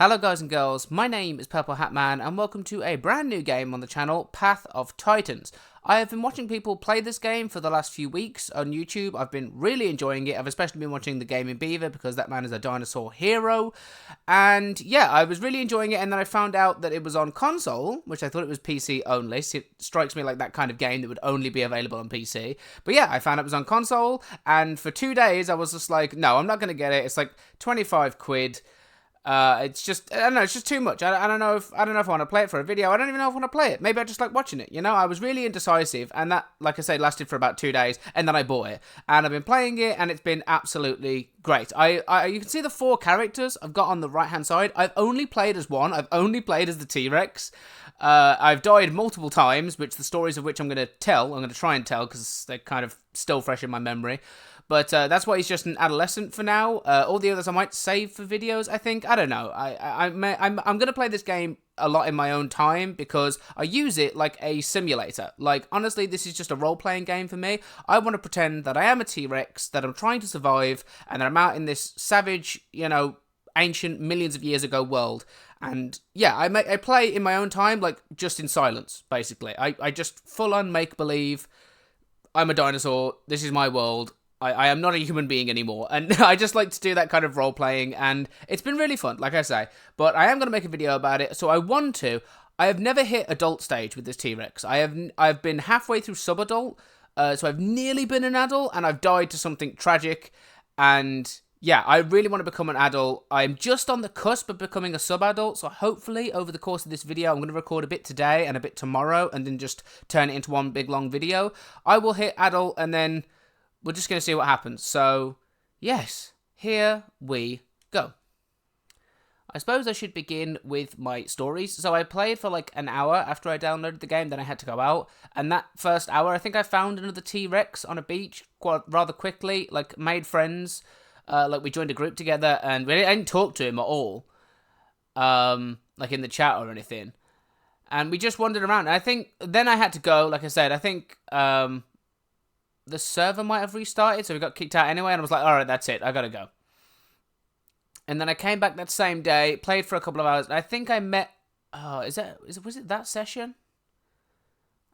Hello guys and girls, my name is Purple Hat Man and welcome to a brand new game on the channel, Path of Titans. I have been watching people play this game for the last few weeks on YouTube. I've been really enjoying it. I've especially been watching the Gaming Beaver because that man is a dinosaur hero. And yeah, I was really enjoying it, and then I found out that it was on console, which I thought it was PC only. So it strikes me like that kind of game that would only be available on PC. But yeah, I found out it was on console, and for 2 days I was just like, no, I'm not going to get it. It's like 25 quid. It's just, I don't know, it's just too much. I don't know if I want to play it for a video. I don't even know if I want to play it. Maybe I just like watching it, you know? I was really indecisive, and that, like I say, lasted for about 2 days, and then I bought it. And I've been playing it, and it's been absolutely great. You can see the 4 characters I've got on the right-hand side. I've only played as one. I've only played as the T-Rex. I've died multiple times, which the stories of which I'm going to try and tell, because they're kind of still fresh in my memory. But that's why he's just an adolescent for now. All the others I might save for videos, I think. I don't know. I'm going to play this game a lot in my own time because I use it like a simulator. Like, honestly, this is just a role-playing game for me. I want to pretend that I am a T-Rex, that I'm trying to survive, and that I'm out in this savage, you know, ancient, millions of years ago world. And yeah, I play in my own time, like, just in silence, basically. I just full-on make-believe. I'm a dinosaur. This is my world. I am not a human being anymore, and I just like to do that kind of role-playing, and it's been really fun, like I say, but I am going to make a video about it, so I have never hit adult stage with this T-Rex. I've been halfway through sub-adult, so I've nearly been an adult, and I've died to something tragic, and yeah, I really want to become an adult. I'm just on the cusp of becoming a sub-adult, so hopefully over the course of this video, I'm going to record a bit today and a bit tomorrow, and then just turn it into one big long video. I will hit adult, and then we're just going to see what happens. So, yes, here we go. I suppose I should begin with my stories. So I played for like an hour after I downloaded the game, then I had to go out. And that first hour, I think I found another T-Rex on a beach rather quickly, like made friends. Like we joined a group together, and I didn't talk to him at all, like in the chat or anything. And we just wandered around. And I think then I had to go, like I said, I think the server might have restarted, so we got kicked out anyway, and I was like, alright, that's it, I gotta go. And then I came back that same day, played for a couple of hours, and I think I met, was it that session?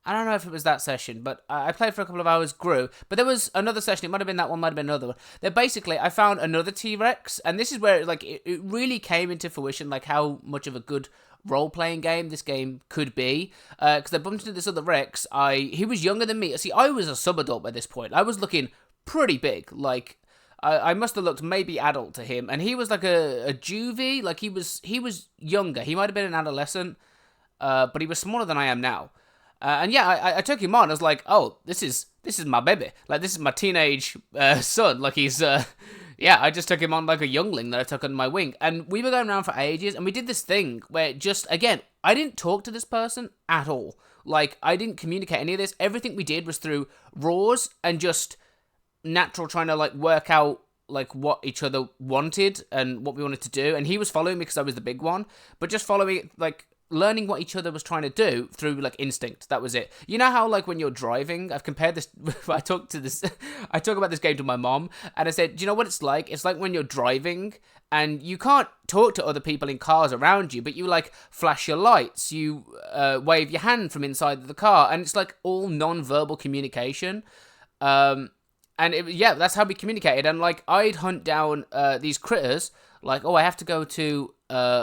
I don't know if it was that session, but I played for a couple of hours, grew, but there was another session, it might have been that one, might have been another one. Then basically, I found another T-Rex, and this is where it really came into fruition, like how much of a good role-playing game this game could be, because I bumped into this other Rex. He was younger than me. See, I was a sub-adult by this point. I was looking pretty big, like, I must have looked maybe adult to him, and he was like a juvie, like he was younger. He might have been an adolescent, but he was smaller than I am now. And yeah, I took him on. I was like, oh, this is my baby. Like, this is my teenage son. Like, he's yeah, I just took him on like a youngling that I took on my wing. And we were going around for ages, and we did this thing where just, again, I didn't talk to this person at all. Like, I didn't communicate any of this. Everything we did was through roars and just natural trying to, like, work out, like, what each other wanted and what we wanted to do. And he was following me because I was the big one. But just following it, like, learning what each other was trying to do through, like, instinct. That was it. You know how, like, when you're driving, I've compared this, I talk about this game to my mom, and I said, do you know what it's like? It's like when you're driving, and you can't talk to other people in cars around you, but you, like, flash your lights, you wave your hand from inside the car, and it's, like, all non-verbal communication. And, yeah, that's how we communicated, and, like, I'd hunt down these critters, like, oh, I have to go to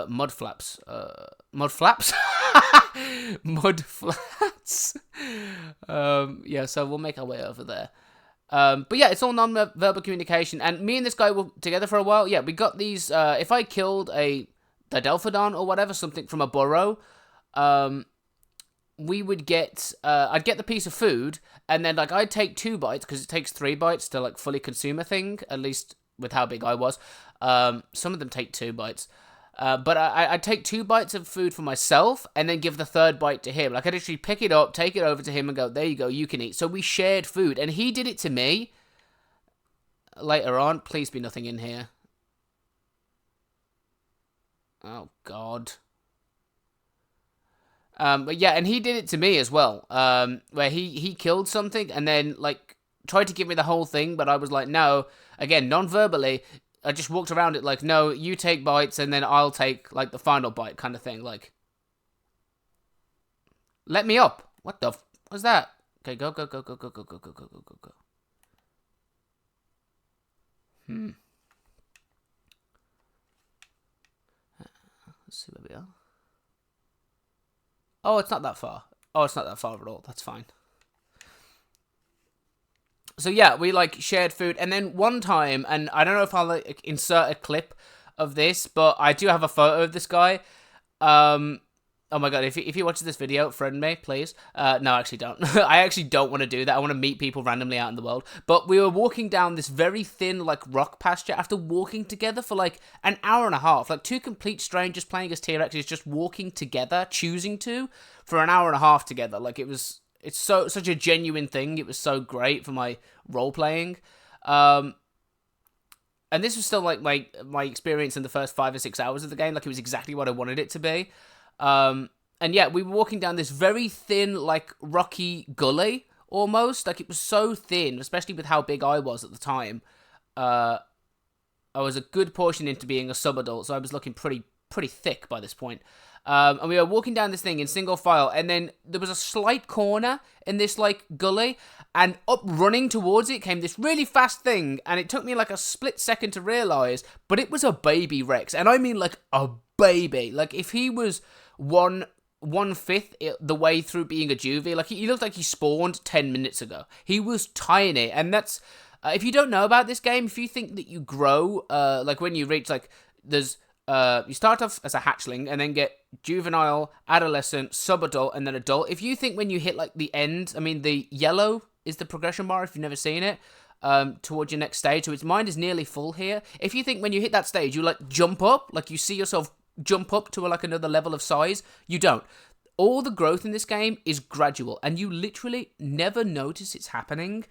mud flats. Mud flats? Yeah, so we'll make our way over there. But yeah, it's all non-verbal communication, and me and this guy were together for a while. Yeah, we got these, if I killed a Didelphodon or whatever, something from a burrow, we would get, I'd get the piece of food, and then, like, I'd take 2 bites, because it takes 3 bites to, like, fully consume a thing, at least with how big I was. Some of them take 2 bites. But I'd take 2 bites of food for myself, and then give the 3rd bite to him. Like, I'd actually pick it up, take it over to him, and go, there you go, you can eat. So we shared food, and he did it to me later on. Please be nothing in here. Oh, God. But yeah, and he did it to me as well, where he killed something, and then, like, tried to give me the whole thing, but I was like, no. Again, non-verbally, I just walked around it like, no, you take bites and then I'll take like the final bite kind of thing. Like, let me up. What the what's that? Okay, go. Let's see where we are. Oh, it's not that far. Oh, it's not that far at all. That's fine. So yeah, we like shared food, and then one time, and I don't know if I'll like, insert a clip of this, but I do have a photo of this guy. Oh my god, if you watch this video, friend me, please. No, actually don't. I actually don't want to do that. I want to meet people randomly out in the world. But we were walking down this very thin, like, rock pasture after walking together for, like, an hour and a half. Like, two complete strangers playing as T-Rexes just walking together, choosing to, for an hour and a half together. Like, it's such a genuine thing. It was so great for my role-playing. And this was still, like, my experience in the first 5 or 6 hours of the game. Like, it was exactly what I wanted it to be. And yeah, we were walking down this very thin, like, rocky gully, almost. Like, it was so thin, especially with how big I was at the time. I was a good portion into being a sub-adult, so I was looking pretty thick by this point. And we were walking down this thing in single file, and then there was a slight corner in this, like, gully, and up running towards it came this really fast thing, and it took me, like, a split second to realise, but it was a baby Rex, and I mean, like, a baby. Like, if he was one-fifth the way through being a juvie, like, he looked like he spawned 10 minutes ago. He was tiny, and that's, if you don't know about this game, if you think that you grow, like, when you reach, like, there's, you start off as a hatchling and then get juvenile, adolescent, sub-adult, and then adult. If you think when you hit, like, the end, I mean, the yellow is the progression bar if you've never seen it, towards your next stage, so its mind is nearly full here. If you think when you hit that stage, you, like, jump up, like, you see yourself jump up to, like, another level of size, you don't. All the growth in this game is gradual, and you literally never notice it's happening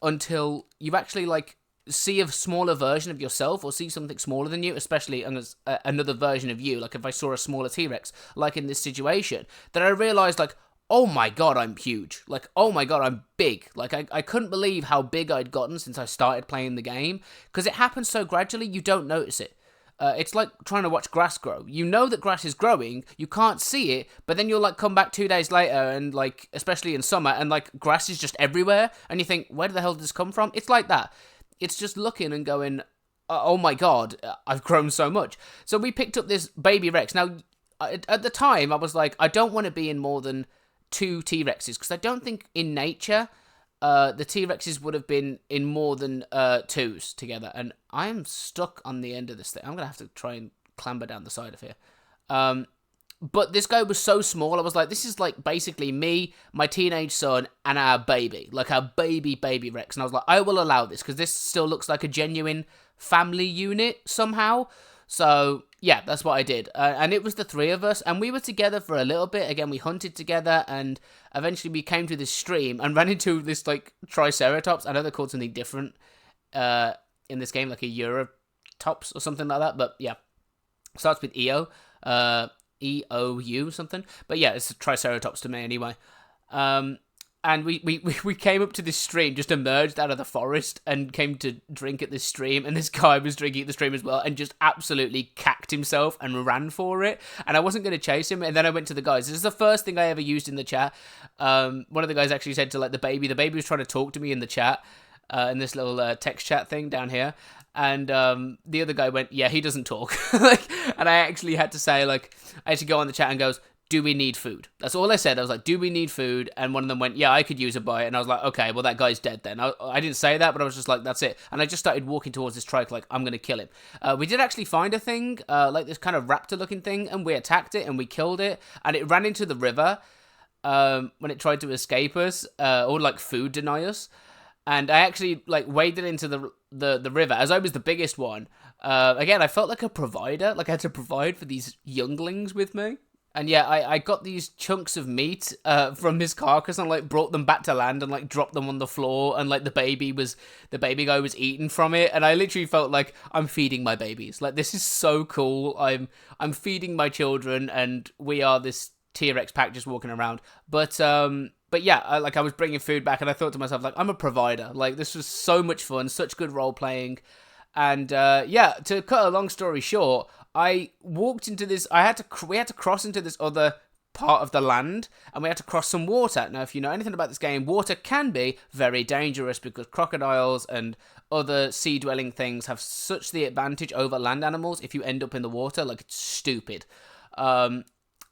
until you actually, like, see a smaller version of yourself or see something smaller than you, especially another version of you. Like, if I saw a smaller T-Rex, like in this situation, then I realized, like, oh my god, I'm huge. Like, oh my god, I'm big. Like, I couldn't believe how big I'd gotten since I started playing the game, because it happens so gradually, you don't notice it. It's like trying to watch grass grow. You know that grass is growing, you can't see it, but then you'll, like, come back 2 days later and, like, especially in summer, and, like, grass is just everywhere, and you think, where the hell did this come from? It's like that. It's just looking and going, oh my god, I've grown so much. So we picked up this baby Rex. Now, at the time, I was like, I don't want to be in more than 2 T-Rexes, because I don't think in nature the T-Rexes would have been in more than 2s together, and I am stuck on the end of this thing. I'm going to have to try and clamber down the side of here. But this guy was so small, I was like, this is, like, basically me, my teenage son, and our baby. Like, our baby Rex. And I was like, I will allow this, because this still looks like a genuine family unit somehow. So, yeah, that's what I did. And it was the 3 of us, and we were together for a little bit. Again, we hunted together, and eventually we came to this stream and ran into this, like, triceratops. I know they're called something different in this game, like a Eurotops or something like that. But, yeah, starts with EO. EOU something, but yeah, it's a triceratops to me anyway. And we came up to this stream, just emerged out of the forest and came to drink at this stream, and this guy was drinking at the stream as well, and just absolutely cacked himself and ran for it, and I wasn't going to chase him, and then I went to the guys. This is the first thing I ever used in the chat. One of the guys actually said to, like, the baby was trying to talk to me in the chat, in this little text chat thing down here. And the other guy went, yeah, he doesn't talk. Like, and I actually had to say, like, I had to go on the chat and goes, do we need food? That's all I said. I was like, do we need food? And one of them went, yeah, I could use a bite. And I was like, okay, well, that guy's dead then. I didn't say that, but I was just like, that's it. And I just started walking towards this trike like, I'm going to kill him. We did actually find a thing, like this kind of raptor-looking thing, and we attacked it, and we killed it. And it ran into the river when it tried to escape us, or, like, food deny us. And I actually, like, waded into the river, as I was the biggest one. Again, I felt like a provider. Like, I had to provide for these younglings with me. And yeah, I got these chunks of meat from this carcass and, like, brought them back to land and, like, dropped them on the floor. And, like, the baby guy was eating from it. And I literally felt like I'm feeding my babies. Like, this is so cool. I'm feeding my children, and we are this T-Rex pack just walking around. But yeah, I was bringing food back, and I thought to myself, like, I'm a provider. Like, this was so much fun, such good role playing, And yeah, to cut a long story short, I walked into this. We had to cross into this other part of the land, and we had to cross some water. Now, if you know anything about this game, water can be very dangerous because crocodiles and other sea-dwelling things have such the advantage over land animals. If you end up in the water, like, it's stupid. And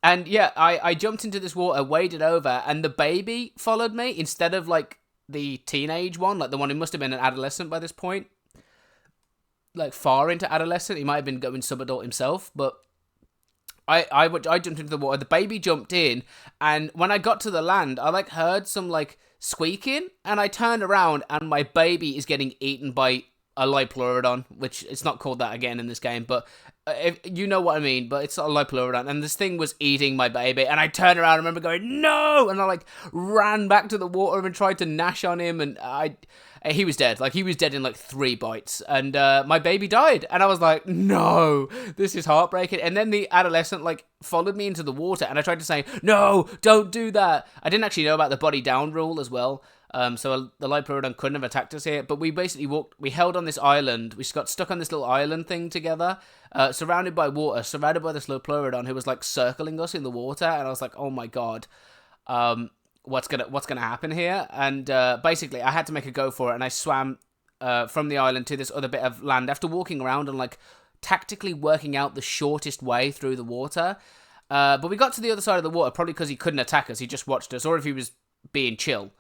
yeah, I jumped into this water, waded over, and the baby followed me instead of like the teenage one, like the one who must have been an adolescent by this point. Like far into adolescent, he might have been going sub-adult himself, but I jumped into the water, the baby jumped in, and when I got to the land, I like heard some like squeaking, and I turned around, and my baby is getting eaten by a Liopleurodon, which it's not called that again in this game, but if, you know what I mean, but it's a Liopleurodon, and this thing was eating my baby, and I turned around, I remember going, no, and I like ran back to the water and tried to gnash on him, and he was dead. Like, he was dead in like 3 bites. And my baby died. And I was like, no, this is heartbreaking. And then the adolescent, like, followed me into the water. And I tried to say, no, don't do that. I didn't actually know about the body down rule as well. So the Liopleurodon couldn't have attacked us here. But we basically we held on this island. We got stuck on this little island thing together. Surrounded by water. Surrounded by this Liopleurodon who was, like, circling us in the water. And I was like, oh my god. What's gonna happen here? And basically I had to make a go for it, and I swam from the island to this other bit of land after walking around and like tactically working out the shortest way through the water. But we got to the other side of the water, probably because he couldn't attack us, he just watched us, or if he was being chill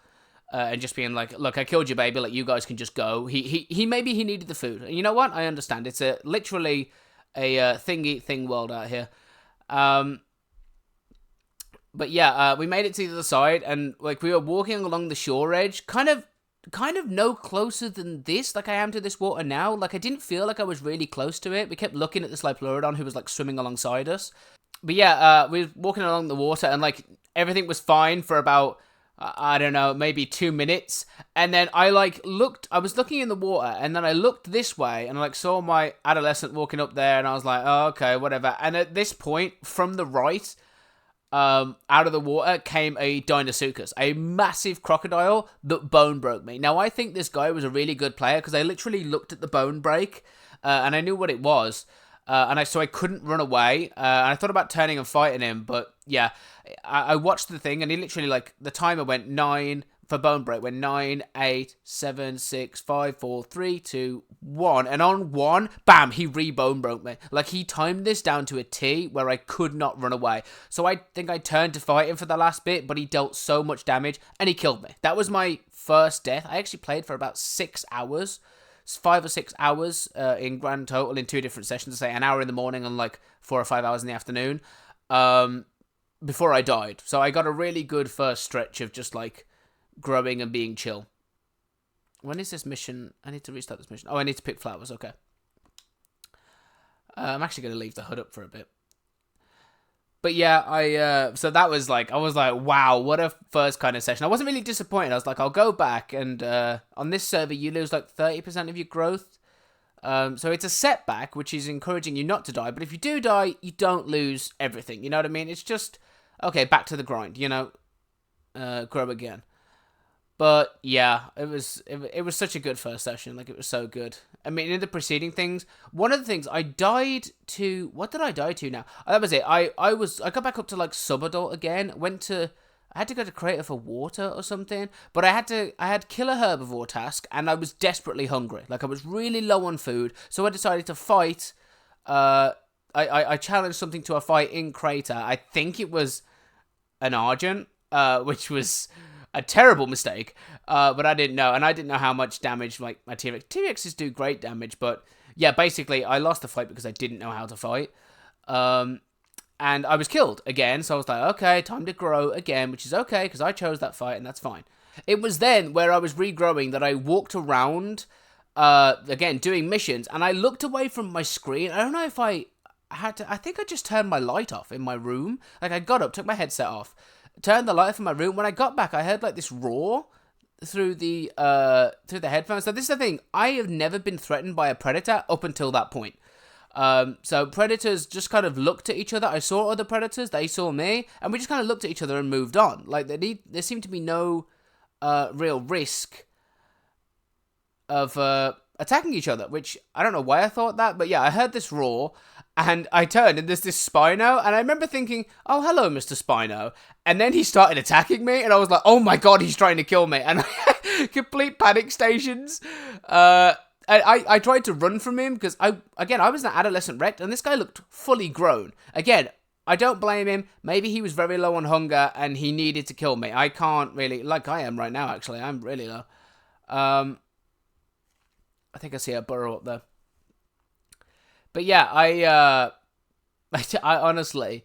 and just being like, look, I killed your baby, like, you guys can just go. He maybe he needed the food. And you know what? I understand. It's literally a thing world out here. But yeah, we made it to the other side, and like we were walking along the shore edge, kind of no closer than this, like I am to this water now. Like, I didn't feel like I was really close to it. We kept looking at this Liopleurodon who was like swimming alongside us. But yeah, we were walking along the water, and like everything was fine for about I don't know, maybe 2 minutes, and then I was looking in the water, and then I looked this way, and I like saw my adolescent walking up there, and I was like, oh, okay, whatever. And at this point, from the right, out of the water came a Dinosaur, a massive crocodile that bone broke me. Now, I think this guy was a really good player because I literally looked at the bone break and I knew what it was. So I couldn't run away. And I thought about turning and fighting him, but yeah, I watched the thing, and he literally, like, the timer went 9 for bone break, went 9, 8, 7, 6, 5, 4, 3, 2, 1, and on 1, bam, he re-bone broke me. Like, he timed this down to a T where I could not run away. So I think I turned to fight him for the last bit, but he dealt so much damage, and he killed me. That was my first death. I actually played for about 6 hours. 5 or 6 hours in grand total in 2 different sessions, say an hour in the morning and like 4 or 5 hours in the afternoon, before I died. So I got a really good first stretch of just like growing and being chill. When is this mission? I need to restart this mission. Oh, I need to pick flowers. Okay. I'm actually going to leave the HUD up for a bit. But yeah, so that was like, I was like, wow, what a first kind of session. I wasn't really disappointed. I was like, I'll go back, and on this server, you lose like 30% of your growth. So it's a setback, which is encouraging you not to die. But if you do die, you don't lose everything. You know what I mean? It's just, okay, back to the grind, you know, grow again. But yeah, it was such a good first session. Like, it was so good. I mean, in the preceding things, one of the things I died to, what did I die to now? Oh, that was it. I got back up to like sub-adult again. I had to go to Crater for water or something, but I had killer herbivore task, and I was desperately hungry. Like, I was really low on food, so I decided to fight. I challenged something to a fight in Crater. I think it was an Argent, which was a terrible mistake, but I didn't know, and I didn't know how much damage like my T-Rex. T-Rexes do great damage, but yeah, basically I lost the fight because I didn't know how to fight, and I was killed again. So I was like, okay, time to grow again, which is okay because I chose that fight, and that's fine. It was then where I was regrowing that I walked around, again doing missions, and I looked away from my screen. I don't know if I think I just turned my light off in my room. Like, I got up, took my headset off, turned the light off in my room. When I got back, I heard like this roar through the headphones. So this is the thing. I have never been threatened by a predator up until that point. So predators just kind of looked at each other. I saw other predators, they saw me, and we just kind of looked at each other and moved on. Like, there seemed to be no real risk of attacking each other, which I don't know why I thought that, but yeah, I heard this roar, and I turned, and there's this Spino, and I remember thinking, oh, hello, Mr. Spino, and then he started attacking me, and I was like, oh my god, he's trying to kill me, and complete panic stations. I tried to run from him, because I was an adolescent wrecked, and this guy looked fully grown. Again, I don't blame him. Maybe he was very low on hunger, and he needed to kill me. I can't really, like I am right now, actually, I'm really low. I think I see a burrow up there. But yeah, I honestly,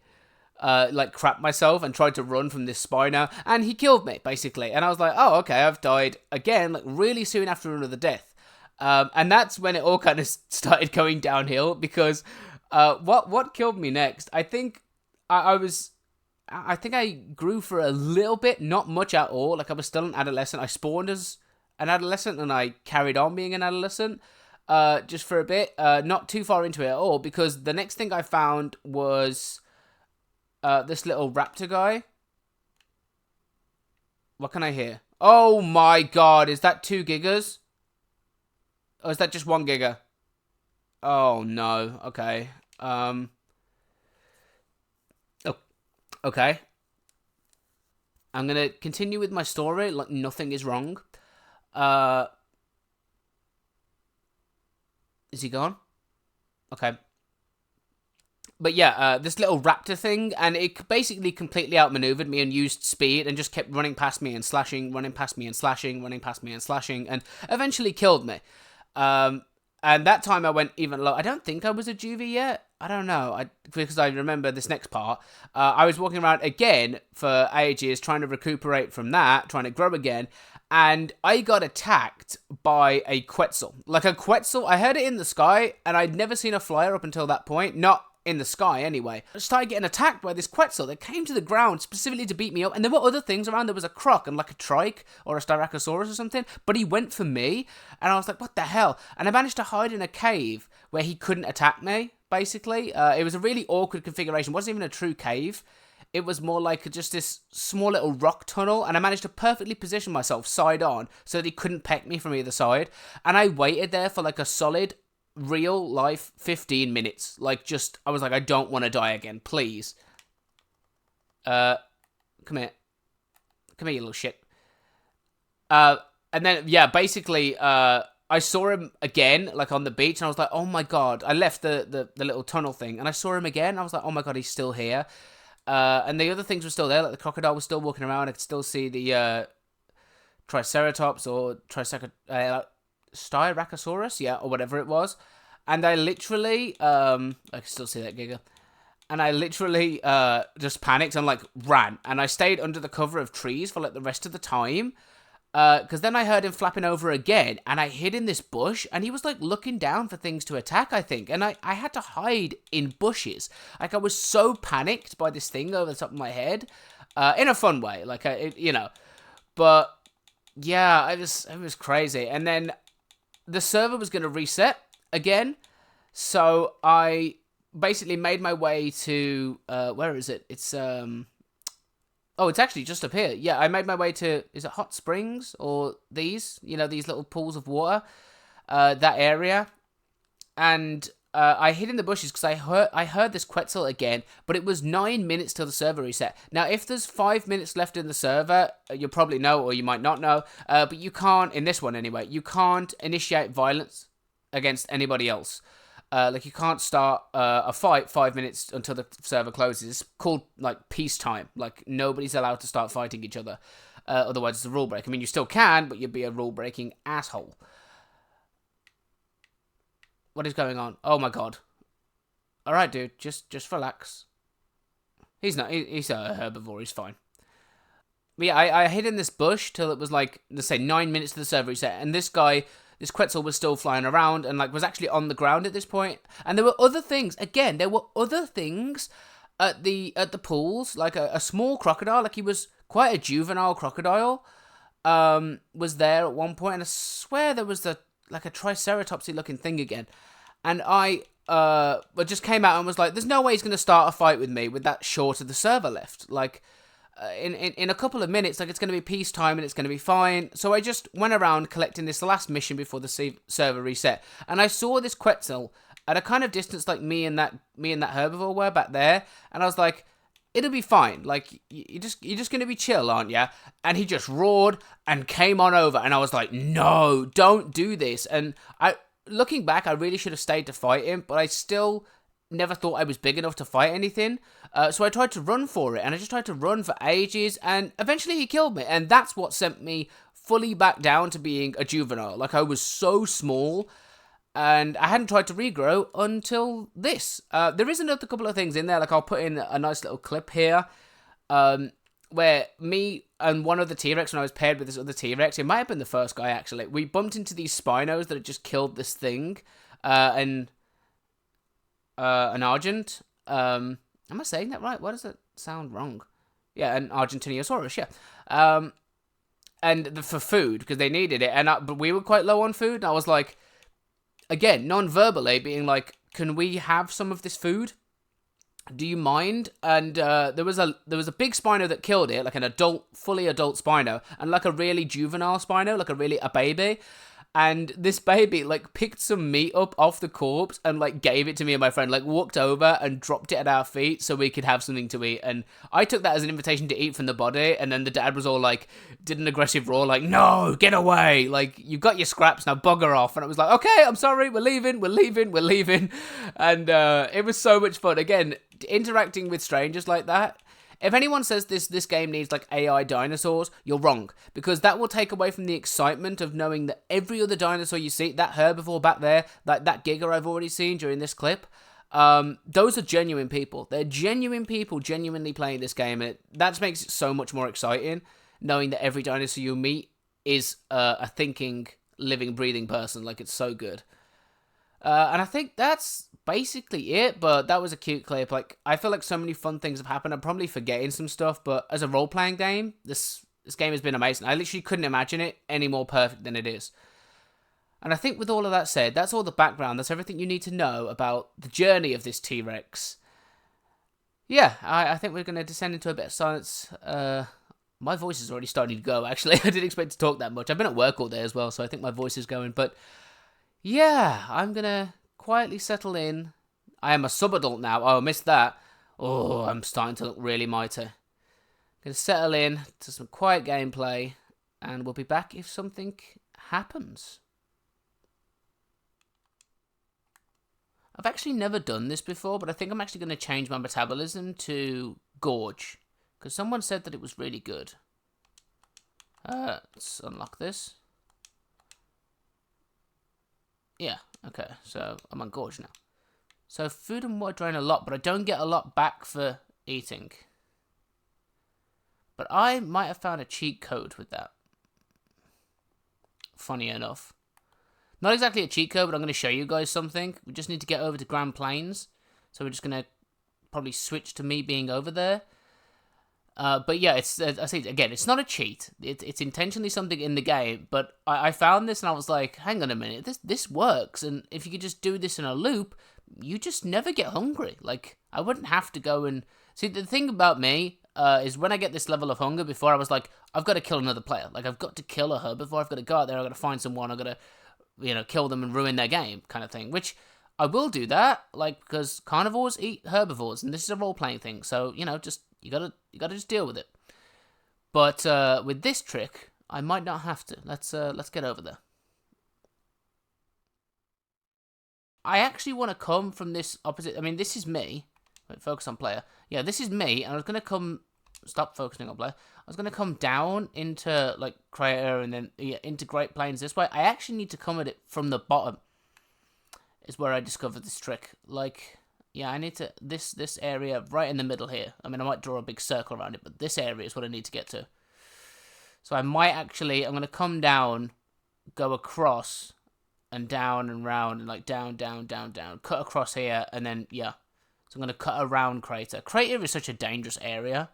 like, crapped myself and tried to run from this Spino, and he killed me, basically. And I was like, oh, okay, I've died again, like, really soon after another death. And that's when it all kind of started going downhill, because what killed me next, I think I think I grew for a little bit, not much at all. Like, I was still an adolescent. I spawned as an adolescent, and I carried on being an adolescent. Just for a bit, not too far into it at all, because the next thing I found was this little raptor guy. What can I hear? Oh my god, is that 2 gigas? Or is that just 1 giga? Oh no, okay. Oh, okay. I'm gonna continue with my story like nothing is wrong. Is he gone? Okay. But yeah, this little raptor thing, and it basically completely outmaneuvered me and used speed and just kept running past me and slashing, running past me and slashing, running past me and slashing, and eventually killed me. And that time I went even low. I don't think I was a juvie yet. I don't know. Because I remember this next part. I was walking around again for ages, trying to recuperate from that, trying to grow again. And I got attacked by a Quetzal. Like a Quetzal, I heard it in the sky, and I'd never seen a flyer up until that point. Not in the sky, anyway. I started getting attacked by this Quetzal that came to the ground specifically to beat me up. And there were other things around. There was a croc and like a trike or a styracosaurus or something. But he went for me, and I was like, what the hell? And I managed to hide in a cave where he couldn't attack me, basically. It was a really awkward configuration. It wasn't even a true cave. It was more like just this small little rock tunnel, and I managed to perfectly position myself side on so that he couldn't peck me from either side. And I waited there for like a solid, real life 15 minutes. Like, just, I was like, I don't want to die again, please. Come here. Come here, you little shit. And then, yeah, basically, I saw him again, like, on the beach, and I was like, oh my god. I left the little tunnel thing, and I saw him again, and I was like, oh my god, he's still here. And the other things were still there, like the crocodile was still walking around. I could still see the Triceratops or Styracosaurus, yeah, or whatever it was. And I literally, I can still see that giga. And I literally just panicked and like ran. And I stayed under the cover of trees for like the rest of the time. Because then I heard him flapping over again, and I hid in this bush, and he was like looking down for things to attack, I think, and I had to hide in bushes. Like, I was so panicked by this thing over the top of my head, in a fun way, like, you know, but yeah, it was crazy. And then the server was going to reset again, so I basically made my way to, where is it? It's, oh, it's actually just up here. Yeah, I made my way to, is it Hot Springs? Or these? You know, these little pools of water? That area. And I hid in the bushes because I heard this Quetzal again, but it was 9 minutes till the server reset. Now, if there's 5 minutes left in the server, you'll probably know, or you might not know, but you can't, in this one anyway, you can't initiate violence against anybody else. Like, you can't start a fight 5 minutes until the server closes. It's called, like, peacetime. Like, nobody's allowed to start fighting each other. Otherwise, it's a rule break. I mean, you still can, but you'd be a rule-breaking asshole. What is going on? Oh, my God. Alright, dude. Just relax. He's not. He's a herbivore. He's fine. But yeah, I hid in this bush till it was, like, let's say, 9 minutes to the server reset. And this guy... This Quetzal was still flying around and, like, was actually on the ground at this point. And there were other things. Again, there were other things at the pools. Like, a small crocodile. Like, he was quite a juvenile crocodile. Was there at one point. And I swear there was, like, a triceratopsy looking thing again. And I just came out and was like, there's no way he's going to start a fight with me with that short of the server left. Like, in a couple of minutes, like, it's going to be peacetime and it's going to be fine. So I just went around collecting this last mission before the server reset, and I saw this Quetzal at a kind of distance, like me and that herbivore were back there, and I was like, it'll be fine. Like, you're just going to be chill, aren't you? And he just roared and came on over, and I was like, no, don't do this. And looking back, I really should have stayed to fight him, but I still never thought I was big enough to fight anything. So I tried to run for it, and I just tried to run for ages, and eventually he killed me, and that's what sent me fully back down to being a juvenile. Like, I was so small, and I hadn't tried to regrow until this. There is another couple of things in there, like I'll put in a nice little clip here, where me and one of the T-Rex, when I was paired with this other T-Rex, it might have been the first guy actually, we bumped into these Spinos that had just killed this thing, and an Argent, am I saying that right? Why does that sound wrong? Yeah, an Argentinosaurus, yeah. And for food, because they needed it, but we were quite low on food, and I was like, again, non-verbally, being like, can we have some of this food? Do you mind? And there was a big Spino that killed it, like an fully adult Spino, and like a really juvenile Spino, like a baby. And this baby, like, picked some meat up off the corpse and, like, gave it to me and my friend, like, walked over and dropped it at our feet so we could have something to eat. And I took that as an invitation to eat from the body, and then the dad was all, like, did an aggressive roar, like, no, get away, like, you've got your scraps, now bugger off. And I was like, okay, I'm sorry, we're leaving. And it was so much fun. Again, interacting with strangers like that. If anyone says this game needs, like, AI dinosaurs, you're wrong. Because that will take away from the excitement of knowing that every other dinosaur you see, that herbivore back there, that Giga I've already seen during this clip, those are genuine people. They're genuine people genuinely playing this game. And that makes it so much more exciting, knowing that every dinosaur you meet is a thinking, living, breathing person. Like, it's so good. And I think that's basically it, but that was a cute clip. Like, I feel like so many fun things have happened. I'm probably forgetting some stuff, but as a role-playing game, this game has been amazing. I literally couldn't imagine it any more perfect than it is. And I think with all of that said, that's all the background. That's everything you need to know about the journey of this T-Rex. Yeah, I think we're going to descend into a bit of silence. My voice is already starting to go, actually. I didn't expect to talk that much. I've been at work all day as well, so I think my voice is going, but yeah, I'm going to quietly settle in. I am a sub-adult now. Oh, I missed that. Oh, I'm starting to look really mighty. I'm going to settle in to some quiet gameplay, and we'll be back if something happens. I've actually never done this before, but I think I'm actually going to change my metabolism to Gorge, because someone said that it was really good. Let's unlock this. Yeah, okay, so I'm on Gorge now. So food and water drain a lot, but I don't get a lot back for eating. But I might have found a cheat code with that. Funny enough. Not exactly a cheat code, but I'm going to show you guys something. We just need to get over to Grand Plains. So we're just going to probably switch to me being over there. But yeah, I say again, it's not a cheat. It's intentionally something in the game. But I found this and I was like, hang on a minute, this works. And if you could just do this in a loop, you just never get hungry. Like, I wouldn't have to go and see. The thing about me is when I get this level of hunger, before I was like, I've got to kill another player. Like, I've got to kill a herbivore. I've got to go out there. I've got to find someone. I've got to, kill them and ruin their game, kind of thing. Which I will do that, like, because carnivores eat herbivores, and this is a role playing thing. So just. You gotta just deal with it. But with this trick, I might not have to. Let's get over there. I actually want to come from this opposite. I mean, this is me. Wait, focus on player. Yeah, this is me, and I was gonna come. Stop focusing on player. I was gonna come down into like Crater and then into Great Plains this way. I actually need to come at it from the bottom. Is where I discovered this trick. Like. Yeah, I need to, this area right in the middle here. I mean, I might draw a big circle around it, but this area is what I need to get to. So I might actually, I'm going to come down, go across, and down and round, and like down, cut across here, and then, yeah. So I'm going to cut around Crater. Crater is such a dangerous area,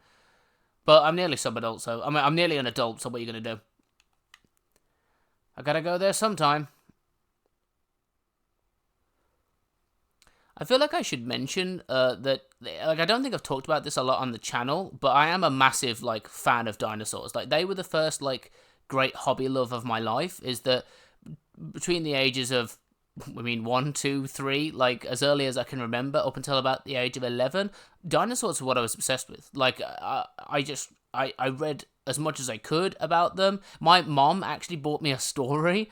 but I'm nearly sub-adult, so, I mean, I'm nearly an adult, so what are you going to do? I got to go there sometime. I feel like I should mention that, like, I don't think I've talked about this a lot on the channel, but I am a massive, like, fan of dinosaurs. Like, they were the first, like, great hobby love of my life, is that between the ages of, I mean, 1, 2, 3, like, as early as I can remember, up until about the age of 11, dinosaurs were what I was obsessed with. Like, I read as much as I could about them. My mom actually bought me a story,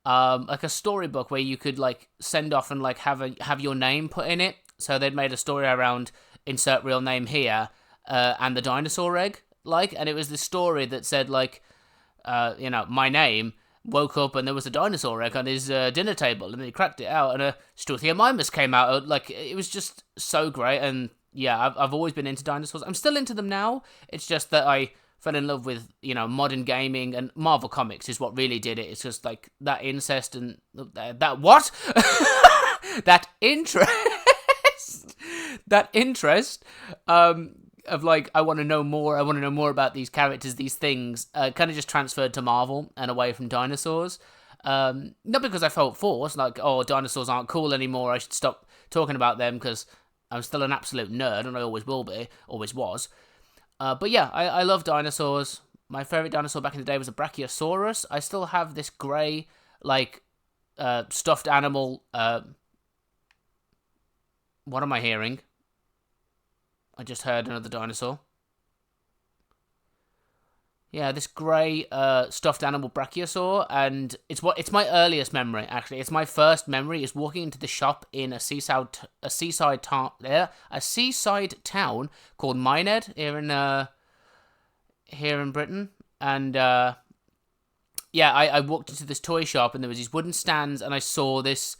like a storybook where you could, like, send off and, like, have your name put in it. So they'd made a story around insert real name here, and the dinosaur egg, like, and it was this story that said, like, my name, woke up and there was a dinosaur egg on his dinner table, and then he cracked it out and a Struthiomimus came out. Like, it was just so great. And yeah, I've always been into dinosaurs. I'm still into them now. It's just that I fell in love with, modern gaming, and Marvel Comics is what really did it. It's just like that incest and that what? that interest. that interest. Of, like, I want to know more. I want to know more about these characters, these things. Kind of just transferred to Marvel and away from dinosaurs. Not because I felt forced, like, oh, dinosaurs aren't cool anymore, I should stop talking about them, because I'm still an absolute nerd, and I always will be, always was. But yeah, I love dinosaurs. My favourite dinosaur back in the day was a Brachiosaurus. I still have this grey, like, stuffed animal. What am I hearing? I just heard another dinosaur. Yeah, this grey stuffed animal brachiosaur, and it's my earliest memory, actually. It's my first memory is walking into the shop in a seaside town called Minehead here in Britain. And yeah, I walked into this toy shop, and there was these wooden stands, and I saw this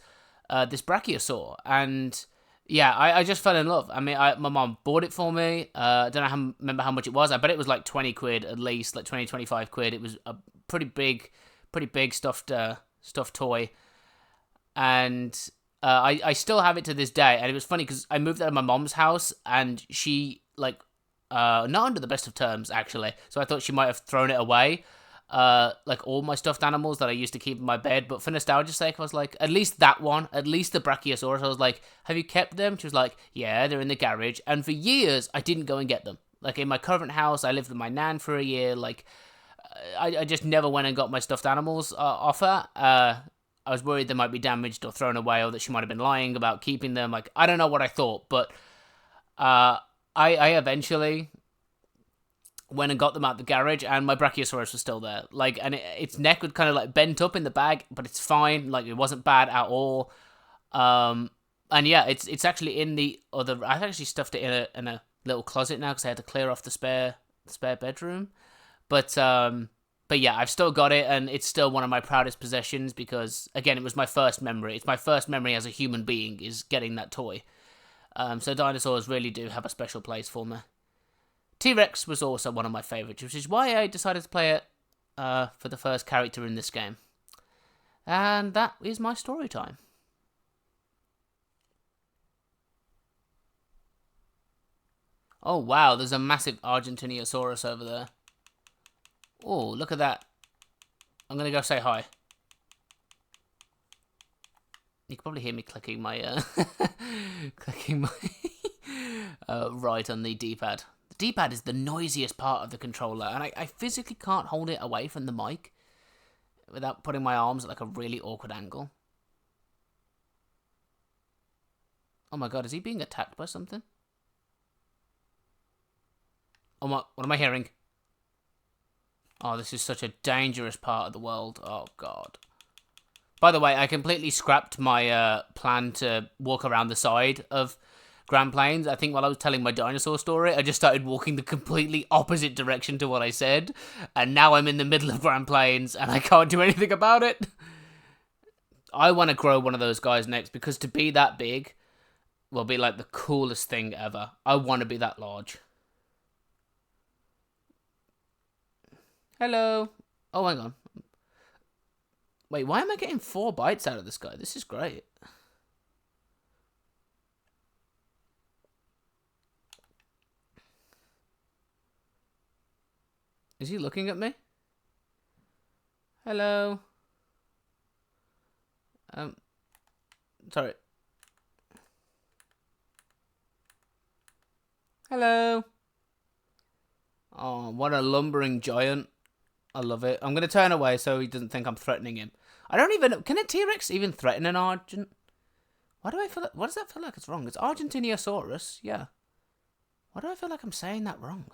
brachiosaur, and yeah, I just fell in love. I mean, my mom bought it for me. I don't remember how much it was. I bet it was like 20 quid at least, like 20, 25 quid. It was a pretty big stuffed toy. And I still have it to this day. And it was funny because I moved out of my mom's house, and she, like, not under the best of terms, actually. So I thought she might have thrown it away. Like all my stuffed animals that I used to keep in my bed, but for nostalgia's sake, I was like, at least that one, at least the Brachiosaurus. I was like, have you kept them? She was like, yeah, they're in the garage. And for years, I didn't go and get them. Like, in my current house, I lived with my nan for a year. Like, I just never went and got my stuffed animals off her. I was worried they might be damaged or thrown away, or that she might have been lying about keeping them. Like, I don't know what I thought, but I eventually went and got them out the garage, and my Brachiosaurus was still there. Like, and its neck would kind of, like, bent up in the bag, but it's fine. Like, it wasn't bad at all. And yeah, it's actually in the other. I've actually stuffed it in a little closet now because I had to clear off the spare bedroom. But yeah, I've still got it, and it's still one of my proudest possessions because, again, it was my first memory. It's my first memory as a human being is getting that toy. So dinosaurs really do have a special place for me. T-Rex was also one of my favourites, which is why I decided to play it for the first character in this game. And that is my story time. Oh wow, there's a massive Argentinosaurus over there. Oh, look at that. I'm going to go say hi. You can probably hear me clicking my right on the D-pad. D-pad is the noisiest part of the controller, and I physically can't hold it away from the mic without putting my arms at, like, a really awkward angle. Oh my god, is he being attacked by something? Oh my, what am I hearing? Oh, this is such a dangerous part of the world. Oh god. By the way, I completely scrapped my plan to walk around the side of Grand Plains. I think while I was telling my dinosaur story, I just started walking the completely opposite direction to what I said, and now I'm in the middle of Grand Plains, and I can't do anything about it. I want to grow one of those guys next, because to be that big will be, like, the coolest thing ever. I want to be that large. Hello. Oh, hang on. Wait, why am I getting 4 bites out of this guy? This is great. Is he looking at me? Hello? Sorry. Hello. Oh, what a lumbering giant. I love it. I'm going to turn away so he doesn't think I'm threatening him. I don't even know. Can a T-Rex even threaten an Argent? Why do I feel like... Why does that feel like it's wrong? It's Argentinosaurus. Yeah. Why do I feel like I'm saying that wrong?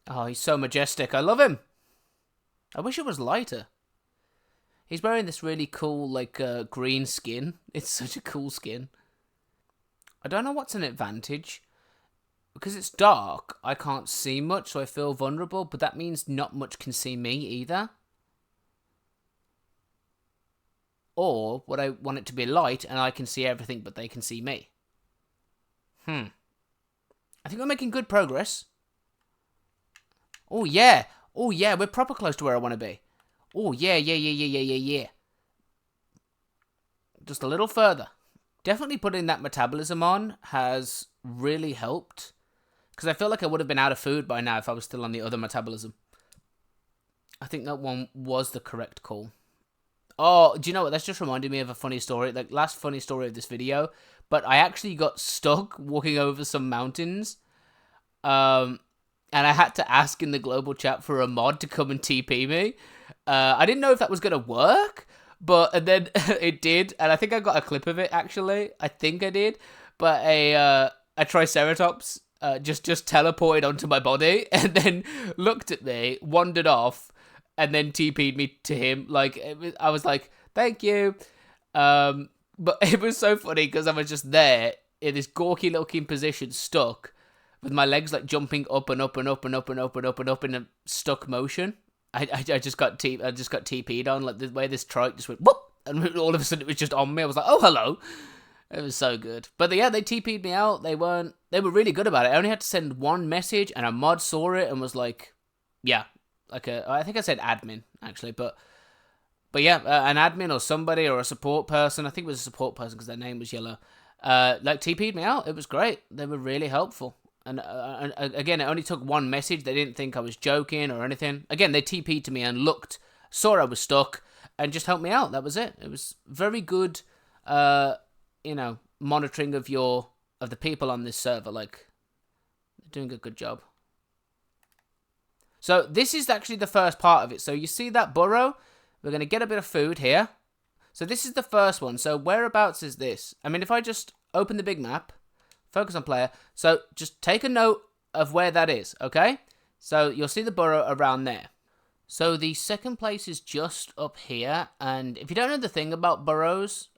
Oh, he's so majestic. I love him. I wish it was lighter. He's wearing this really cool, like, green skin. It's such a cool skin. I don't know what's an advantage. Because it's dark, I can't see much, so I feel vulnerable. But that means not much can see me either. Or would I want it to be light and I can see everything but they can see me? I think we're making good progress. Oh, yeah. Oh, yeah, we're proper close to where I want to be. Oh, yeah. Just a little further. Definitely putting that metabolism on has really helped. Because I feel like I would have been out of food by now if I was still on the other metabolism. I think that one was the correct call. Oh, do you know what? That's just reminded me of a funny story. Like, last funny story of this video. But I actually got stuck walking over some mountains. And I had to ask in the global chat for a mod to come and TP me. I didn't know if that was going to work. And then it did. And I think I got a clip of it, actually. I think I did. But a Triceratops just teleported onto my body. And then looked at me, wandered off. And then TP'd me to him. Like, I was like, thank you. But it was so funny because I was just there in this gawky looking position, stuck, with my legs like jumping up and up and up and up and up and up and up in a stuck motion. I just got TP'd on, like the way this trike just went whoop, and all of a sudden it was just on me. I was like, oh hello. It was so good. But yeah, they TP'd me out. They were really good about it. I only had to send one message and a mod saw it and was like, yeah. I think I said admin, actually, but yeah, an admin or somebody or a support person, I think it was a support person because their name was yellow, like TP'd me out. It was great. They were really helpful. And again, it only took one message. They didn't think I was joking or anything. Again, they TP'd to me and saw I was stuck and just helped me out. That was it. It was very good, monitoring of the people on this server. Like, doing a good job. So this is actually the first part of it. So you see that burrow? We're going to get a bit of food here. So this is the first one. So whereabouts is this? I mean, if I just open the big map, focus on player. So just take a note of where that is, okay? So you'll see the burrow around there. So the second place is just up here. And if you don't know the thing about burrows,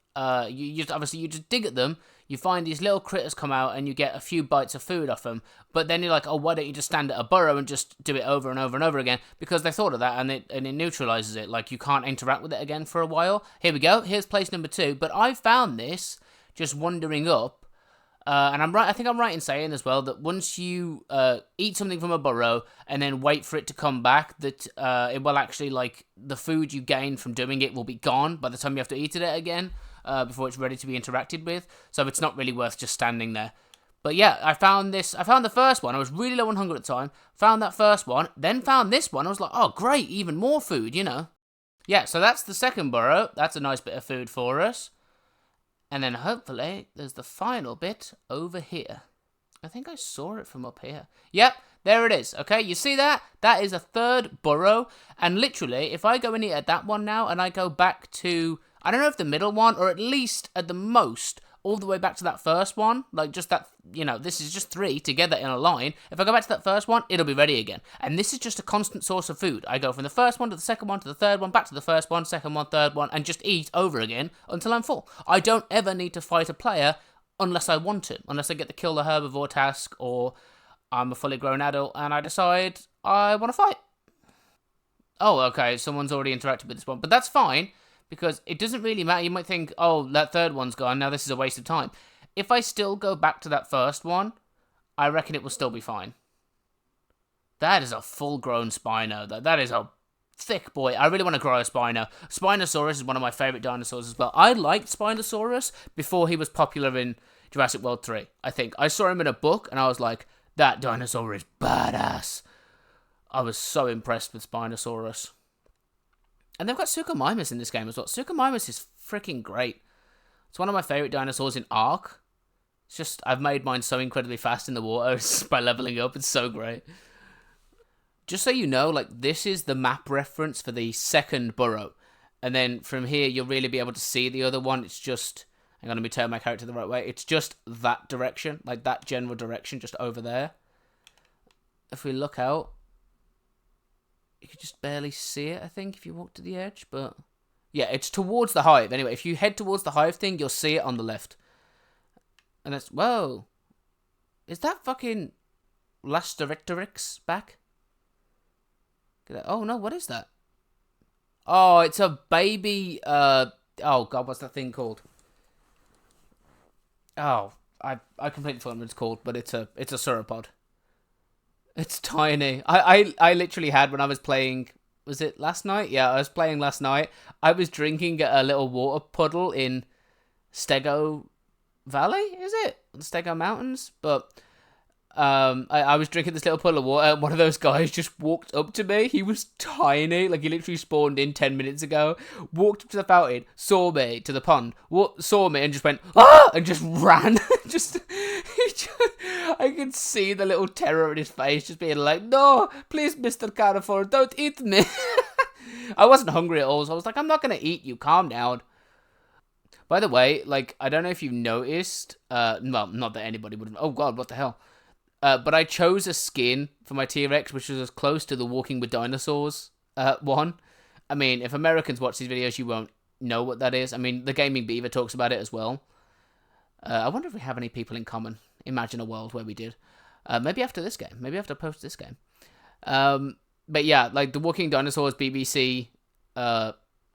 you just dig at them. You find these little critters come out and you get a few bites of food off them. But then you're like, oh, why don't you just stand at a burrow and just do it over and over and over again? Because they thought of that and it neutralizes it. Like, you can't interact with it again for a while. Here we go. Here's place number 2. But I found this just wandering up. And I think I'm right in saying as well that once you eat something from a burrow and then wait for it to come back, that it will actually, like, the food you gain from doing it will be gone by the time you have to eat it again. Before it's ready to be interacted with. So it's not really worth just standing there. But yeah, I found the first one. I was really low on hunger at the time. Found that first one. Then found this one. I was like, oh, great. Even more food, Yeah, so that's the second burrow. That's a nice bit of food for us. And then hopefully there's the final bit over here. I think I saw it from up here. Yep, there it is. Okay, you see that? That is a third burrow. And literally, if I go and eat at that one now and I go back to... I don't know if the middle one, or at least at the most, all the way back to that first one. Like, just that, this is just 3 together in a line. If I go back to that first one, it'll be ready again. And this is just a constant source of food. I go from the first one to the second one to the third one, back to the first one, second one, third one, and just eat over again until I'm full. I don't ever need to fight a player unless I want to. Unless I get to kill the herbivore task, or I'm a fully grown adult and I decide I want to fight. Oh, okay, someone's already interacted with this one. But that's fine. Because it doesn't really matter. You might think, oh, that third one's gone. Now this is a waste of time. If I still go back to that first one, I reckon it will still be fine. That is a full-grown Spino. That is a thick boy. I really want to grow a Spino. Spinosaurus is one of my favourite dinosaurs as well. I liked Spinosaurus before he was popular in Jurassic World 3, I think. I saw him in a book, and I was like, that dinosaur is badass. I was so impressed with Spinosaurus. And they've got Suchomimus in this game as well. Suchomimus is freaking great. It's one of my favourite dinosaurs in Ark. It's just, I've made mine so incredibly fast in the water by leveling up. It's so great. Just so you know, like, this is the map reference for the second burrow. And then from here, you'll really be able to see the other one. It's just, hang on, let me turn my character the right way. It's just that direction, like that general direction, just over there. If we look out, you could just barely see it, I think, if you walk to the edge. But yeah, it's towards the hive. Anyway, if you head towards the hive thing, you'll see it on the left. And that's, whoa. Is that fucking Lasterictorix back? Oh no, what is that? Oh, it's a baby, oh god, what's that thing called? Oh, I completely forgot what it's called, but it's a sauropod. It's tiny. I literally had, when I was playing, was it last night? Yeah, I was playing last night. I was drinking a little water puddle in Stego Valley, is it? The Stego Mountains? But I was drinking this little puddle of water, and one of those guys just walked up to me. He was tiny, like he literally spawned in 10 minutes ago. Walked up to the fountain, saw me to the pond, saw me, and just went ah, and just ran. I could see the little terror in his face, just being like, "No, please, Mr. Carrefour, don't eat me." I wasn't hungry at all, so I was like, "I'm not gonna eat you. Calm down." By the way, like, I don't know if you've noticed. Well, not that anybody would. Oh god, what the hell? But I chose a skin for my T-Rex, which was as close to the Walking with Dinosaurs one. I mean, if Americans watch these videos, you won't know what that is. I mean, the Gaming Beaver talks about it as well. I wonder if we have any people in common. Imagine a world where we did. Maybe after this game. Maybe after I post this game. But yeah, like the Walking Dinosaurs BBC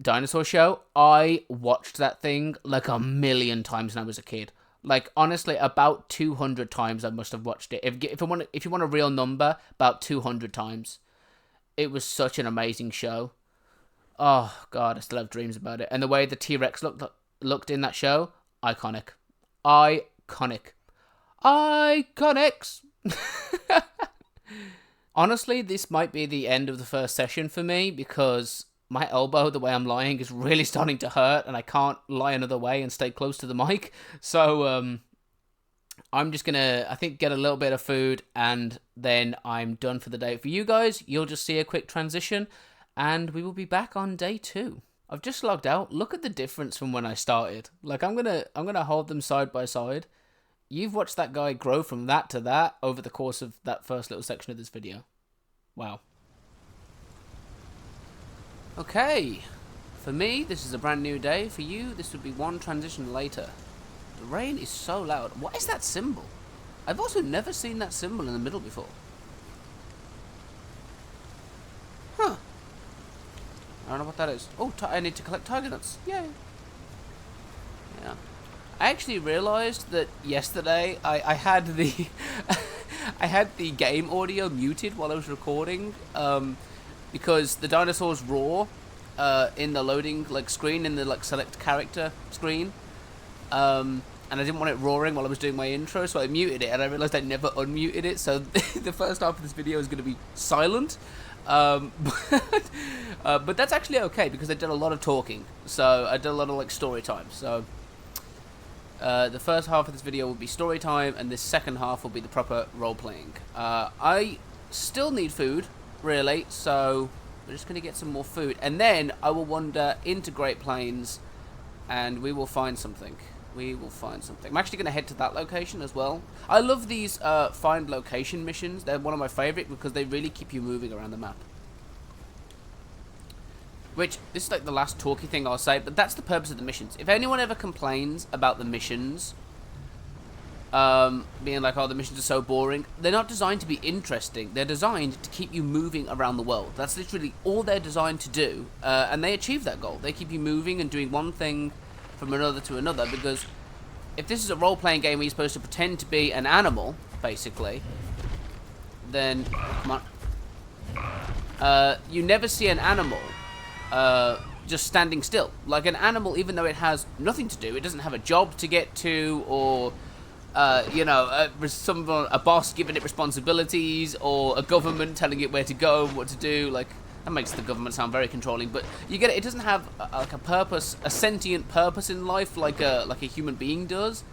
dinosaur show, I watched that thing like 1,000,000 times when I was a kid. Like, honestly, about 200 times I must have watched it. If you want a real number, about 200 times. It was such an amazing show. Oh, God, I still have dreams about it. And the way the T-Rex looked in that show, iconic. Iconic. Iconics! Honestly, this might be the end of the first session for me, because my elbow, the way I'm lying, is really starting to hurt, and I can't lie another way and stay close to the mic. So, I'm just gonna, I think, get a little bit of food, and then I'm done for the day. For you guys, you'll just see a quick transition, and we will be back on day 2. I've just logged out. Look at the difference from when I started. Like, I'm gonna hold them side by side. You've watched that guy grow from that to that over the course of that first little section of this video. Wow. Okay, for me, this is a brand new day. For you, this would be one transition later. The rain is so loud. What is that symbol? I've also never seen that symbol in the middle before. Huh. I don't know what that is. Oh, I need to collect tiger nuts. Yay. Yeah. I actually realised that yesterday I had the I had the game audio muted while I was recording. Because the dinosaurs roar in the loading screen, in the select character screen, and I didn't want it roaring while I was doing my intro, so I muted it, and I realized I never unmuted it, so the first half of this video is going to be silent, but that's actually okay, because I did a lot of talking, so I did a lot of story time, so the first half of this video will be story time, and this second half will be the proper role-playing. I still need food, really, so we're just going to get some more food, and then I will wander into Great Plains, and we will find something. I'm actually going to head to that location as well. I love these find location missions. They're one of my favorite because they really keep you moving around the map. Which, this is the last talky thing I'll say, but that's the purpose of the missions. If anyone ever complains about the missions, being like, oh, the missions are so boring, they're not designed to be interesting. They're designed to keep you moving around the world. That's literally all they're designed to do, and they achieve that goal. They keep you moving and doing one thing from another to another, because if this is a role-playing game where you're supposed to pretend to be an animal, basically, then, come on, you never see an animal just standing still. Like, an animal, even though it has nothing to do, it doesn't have a job to get to, or a boss giving it responsibilities, or a government telling it where to go and what to do. Like, That makes the government sound very controlling, but you get it. It doesn't have like a purpose, a sentient purpose in life, like a human being does.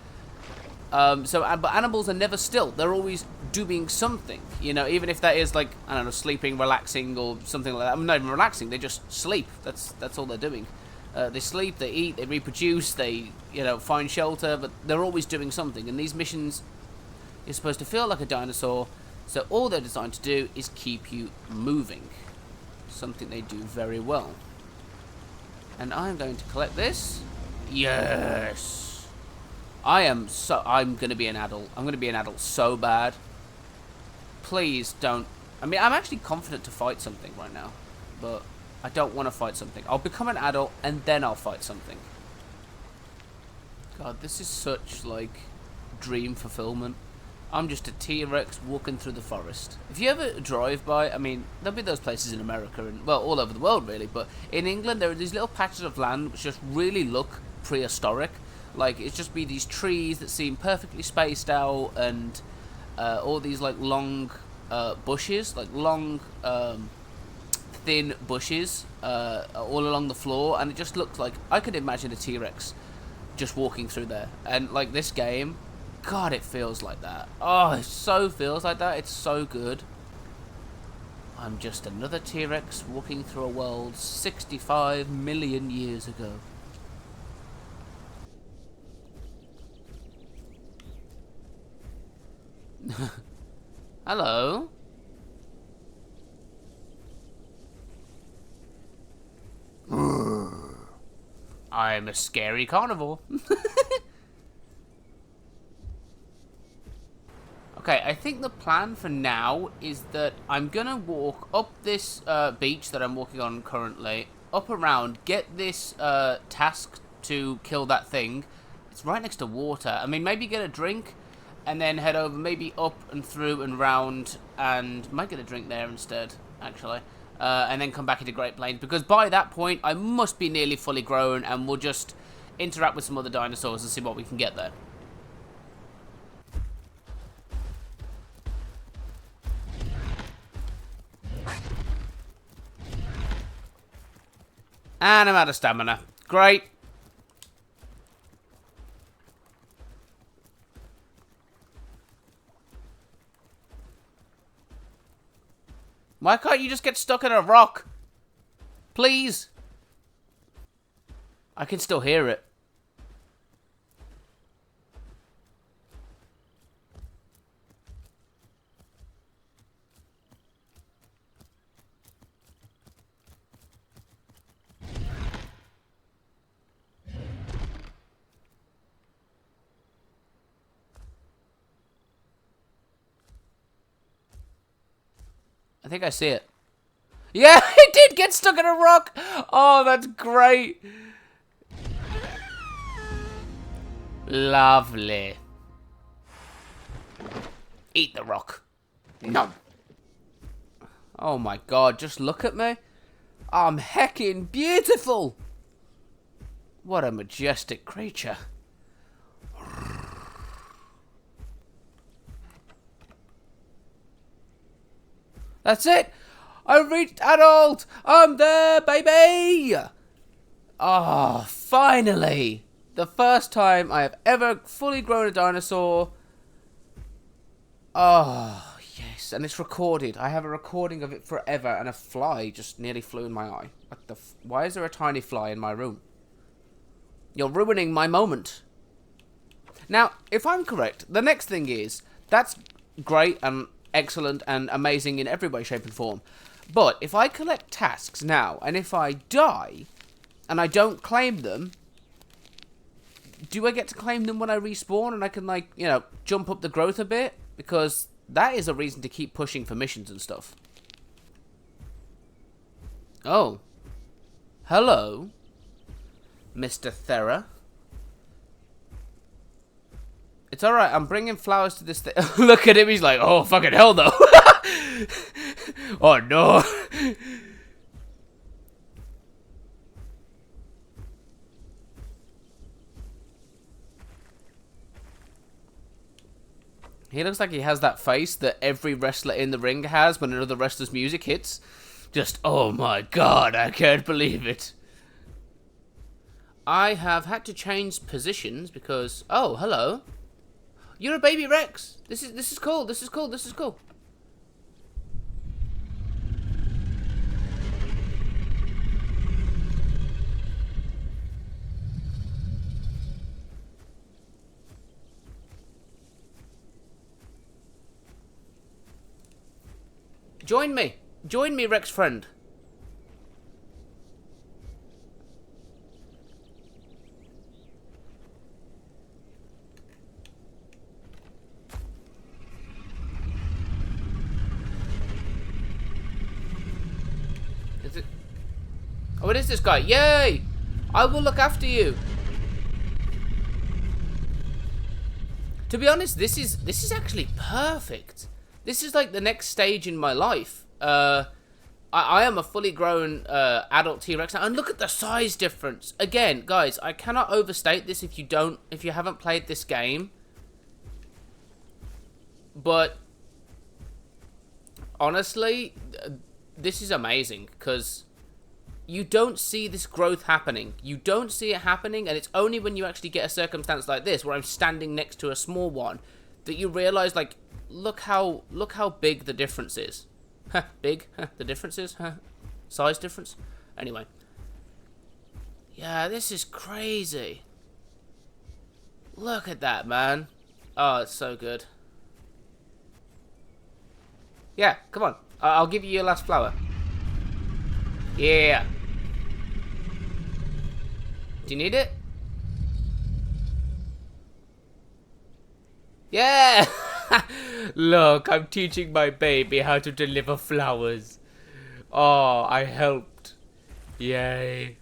But animals are never still. They're always doing something. You know, even if that is like, I don't know, sleeping, relaxing, or something like that. I mean, not even relaxing. They just sleep. That's all they're doing. They sleep, they eat, they reproduce, they, you know, find shelter, but they're always doing something. And these missions, you're supposed to feel like a dinosaur, so all they're designed to do is keep you moving. Something they do very well. And I'm going to collect this. Yes! I'm going to be an adult. I'm going to be an adult so bad. Please don't. I mean, I'm actually confident to fight something right now, but I don't want to fight something. I'll become an adult, and then I'll fight something. God, this is such, like, dream fulfillment. I'm just a T-Rex walking through the forest. If you ever drive by, I mean, there'll be those places in America, and, well, all over the world, really, but in England, there are these little patches of land which just really look prehistoric. Like, it's just be these trees that seem perfectly spaced out, and all these, like, long bushes, like, long, thin bushes all along the floor, and it just looks like I could imagine a T-Rex just walking through there. And like this game, God, it feels like that. Oh, it so feels like that. It's so good. I'm just another T-Rex walking through a world 65 million years ago. Hello. I'm a scary carnivore. Okay, I think the plan for now is that I'm gonna walk up this beach that I'm walking on currently, up around, get this task to kill that thing. It's right next to water. I mean, maybe get a drink, and then head over, maybe up and through and round, and might get a drink there instead, actually. And then come back into Great Plains, because by that point, I must be nearly fully grown, and we'll just interact with some other dinosaurs and see what we can get there. And I'm out of stamina. Great. Why can't you just get stuck in a rock? Please. I can still hear it. I think I see it. Yeah, it did get stuck in a rock. Oh, that's great. Lovely. Eat the rock. No. Oh my God, just look at me. I'm heckin' beautiful. What a majestic creature. That's it. I reached adult. I'm there, baby. Oh, finally. The first time I have ever fully grown a dinosaur. Oh, yes. And it's recorded. I have a recording of it forever. And a fly just nearly flew in my eye. What the why is there a tiny fly in my room? You're ruining my moment. Now, if I'm correct, the next thing is, that's great and excellent and amazing in every way, shape, and form. But if I collect tasks now, and if I die, and I don't claim them, do I get to claim them when I respawn, and I can, like, you know, jump up the growth a bit? Because that is a reason to keep pushing for missions and stuff. Oh. Hello, Mr. Thera. It's alright, I'm bringing flowers to this thing. Look at him, he's like, oh, fucking hell, no. Oh, no. He looks like he has that face that every wrestler in the ring has when another wrestler's music hits. Just, oh my god, I can't believe it. I have had to change positions because... Oh, hello. You're a baby Rex. This is cool. This is cool. This is cool. Join me. Join me, Rex friend. Is it? Oh, it is this guy. Yay! I will look after you. To be honest, this is actually perfect. This is like the next stage in my life. I am a fully grown adult T-Rex now, and look at the size difference. Again, guys, I cannot overstate this if you haven't played this game. But honestly, this is amazing because you don't see this growth happening. You don't see it happening, and it's only when you actually get a circumstance like this, where I'm standing next to a small one, that you realize, like, look how big the difference is. Big? The difference is? Size difference? Anyway. Yeah, this is crazy. Look at that, man. Oh, it's so good. Yeah, come on. I'll give you your last flower. Yeah. Do you need it? Yeah! Look, I'm teaching my baby how to deliver flowers. Oh, I helped. Yay.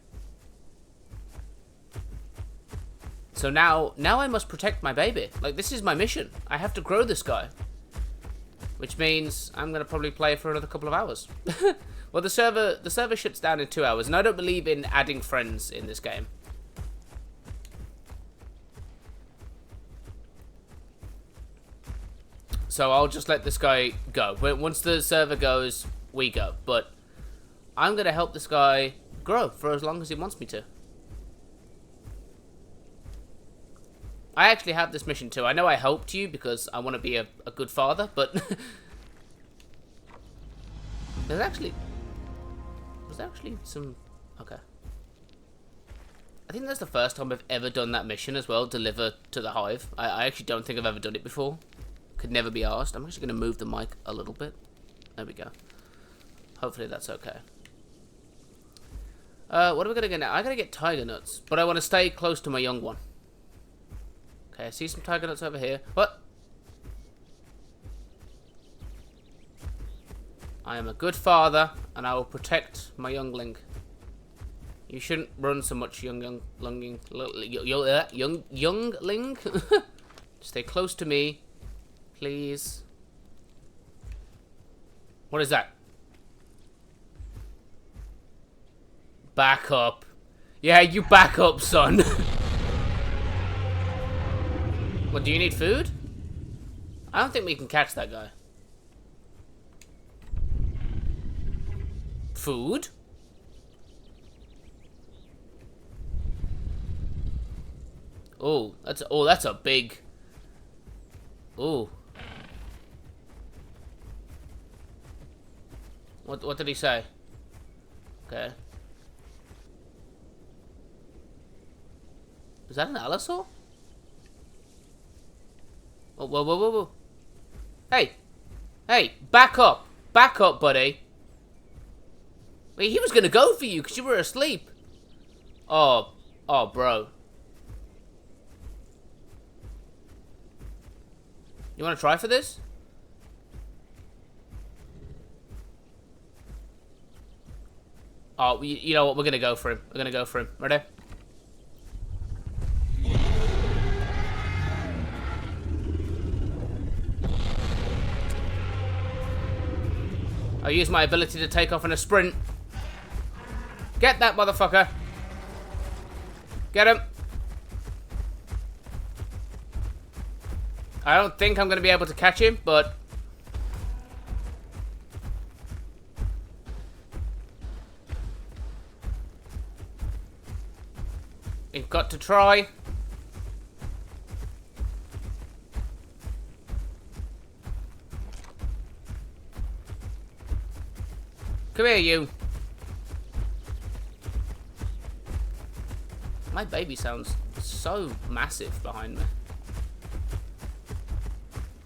So now I must protect my baby. Like, this is my mission. I have to grow this guy. Which means I'm going to probably play for another couple of hours. Well, the server shuts down in 2 hours, and I don't believe in adding friends in this game. So I'll just let this guy go. Once the server goes, we go. But I'm going to help this guy grow for as long as he wants me to. I actually have this mission too. I know I helped you because I want to be a good father, but... Was there actually some... Okay. I think that's the first time I've ever done that mission as well, deliver to the hive. I actually don't think I've ever done it before. Could never be asked. I'm actually going to move the mic a little bit. There we go. Hopefully that's okay. What are we going to get now? I got to get tiger nuts, but I want to stay close to my young one. Okay, I see some tiger nuts over here. What? I am a good father, and I will protect my youngling. You shouldn't run so much, youngling. Stay close to me, please. What is that? Back up. Yeah, you back up, son. What, do you need food? I don't think we can catch that guy. Food? Oh, that's a big... Oh. What did he say? Okay. Is that an allosaur? Oh, whoa, whoa, whoa, whoa. Hey! Hey, back up! Back up, buddy! Wait, he was gonna go for you because you were asleep. Oh, bro. You wanna try for this? Oh, you know what? We're gonna go for him. We're gonna go for him. Ready? I'll use my ability to take off in a sprint. Get that motherfucker. Get him. I don't think I'm going to be able to catch him, but... got to try. Come here, you. My baby sounds so massive behind me.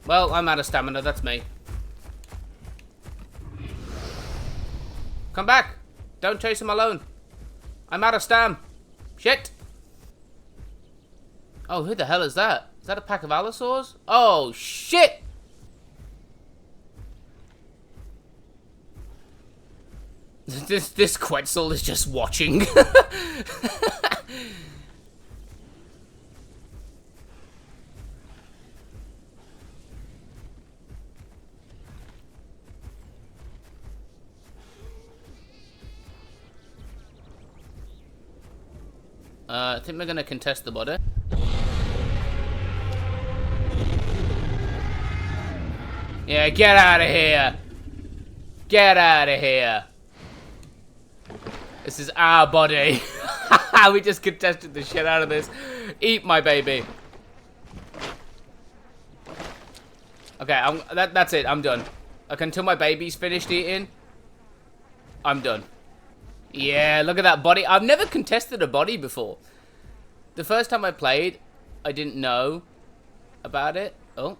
Well, I'm out of stamina, that's me. Come back! Don't chase him alone. I'm out of stam. Shit! Oh, who the hell is that? Is that a pack of allosaurs? Oh, shit! This Quetzal is just watching. I think we're gonna contest the body. Yeah, get out of here! Get out of here! This is our body. We just contested the shit out of this. Eat my baby. Okay, that's it. I'm done. Like, until my baby's finished eating, I'm done. Yeah, look at that body. I've never contested a body before. The first time I played, I didn't know about it. Oh.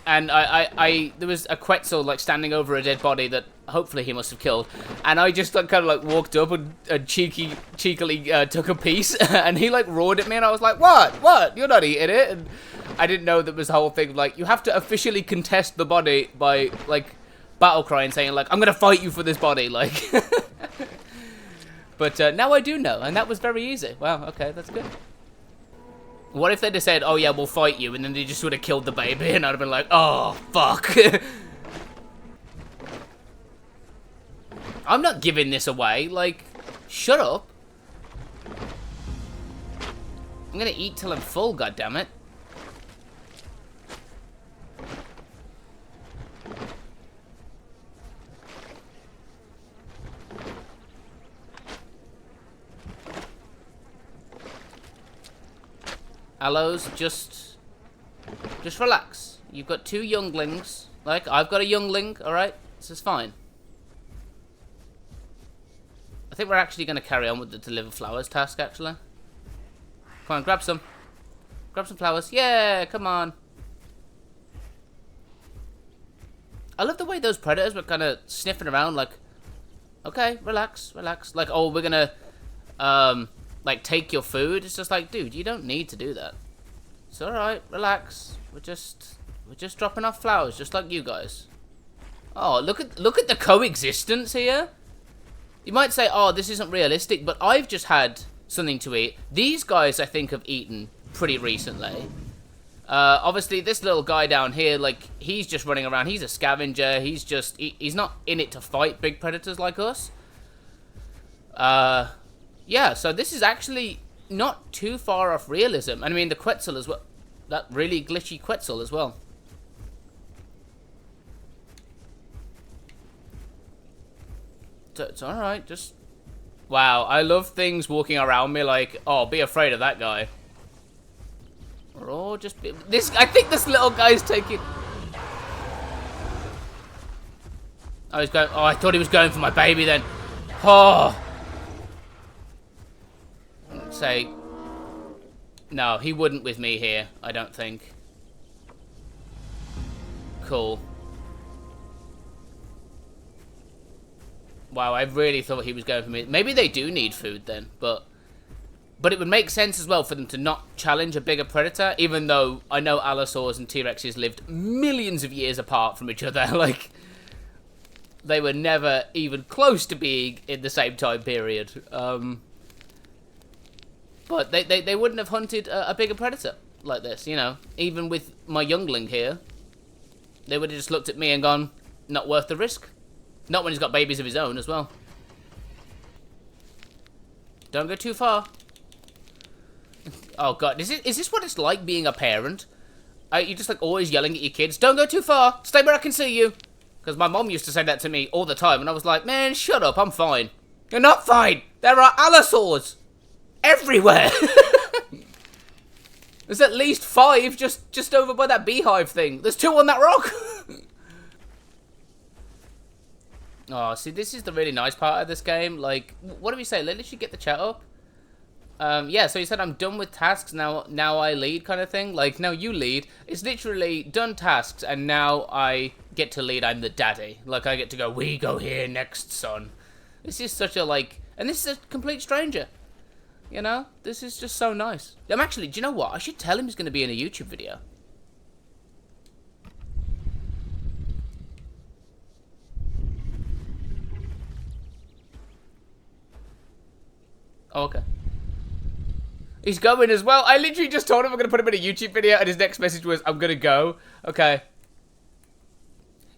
And there was a Quetzal, like, standing over a dead body that hopefully he must have killed. And I just, like, kind of, like, walked up and cheekily took a piece. And he, like, roared at me, and I was like, what? What? You're not eating it. And I didn't know that was the whole thing. Like, you have to officially contest the body by, like, battle crying, saying, like, I'm gonna fight you for this body, like. But now I do know, and that was very easy. Wow, okay, that's good. What if they just said, oh yeah, we'll fight you, and then they just would have killed the baby, and I'd have been like, oh, fuck. I'm not giving this away, like, shut up. I'm gonna eat till I'm full, goddammit. Allos, just relax. You've got two younglings. Like, I've got a youngling, alright? This is fine. I think we're actually going to carry on with the deliver flowers task, actually. Come on, grab some. Grab some flowers. Yeah, come on. I love the way those predators were kind of sniffing around, like, okay, relax, relax. Like, oh, we're going to, like, take your food. It's just like, dude, you don't need to do that. It's alright, relax. We're just dropping off flowers, just like you guys. Oh, look at the coexistence here. You might say, oh, this isn't realistic, but I've just had something to eat. These guys, I think, have eaten pretty recently. Obviously, this little guy down here, like, he's just running around. He's a scavenger. He's not in it to fight big predators like us. Yeah, so this is actually not too far off realism. I mean, the Quetzal as well. That really glitchy Quetzal as well. It's alright, just... Wow, I love things walking around me like, oh, be afraid of that guy. Or oh, just be... I think this little guy's taking... Oh, he's going... Oh, I thought he was going for my baby then. Oh... Say, no, he wouldn't with me here, I don't think. Cool. Wow, I really thought he was going for me. Maybe they do need food then, but it would make sense as well for them to not challenge a bigger predator, even though I know allosaurs and T-Rexes lived millions of years apart from each other. Like, they were never even close to being in the same time period. But they wouldn't have hunted a bigger predator like this, you know. Even with my youngling here, they would have just looked at me and gone, not worth the risk. Not when he's got babies of his own as well. Don't go too far. Oh god, is this what it's like being a parent? You're just like always yelling at your kids, don't go too far, stay where I can see you. Because my mom used to say that to me all the time, and I was like, man, shut up, I'm fine. You're not fine, there are allosaurs. everywhere. There's at least 5 just over by that beehive thing. There's 2 on that rock. Oh, see, this is the really nice part of this game. Like, what do we say? Let literally get the chat up. Yeah, so he said I'm done with tasks, now I lead kind of thing. Like, now you lead. It's literally done tasks, and now I get to lead. I'm the daddy. Like, I get to go, we go here next, son. This is such a, like... And this is a complete stranger. You know? This is just so nice. I'm actually... Do you know what? I should tell him he's going to be in a YouTube video. Oh, okay. He's going as well. I literally just told him I'm going to put him in a YouTube video, and his next message was, I'm going to go. Okay.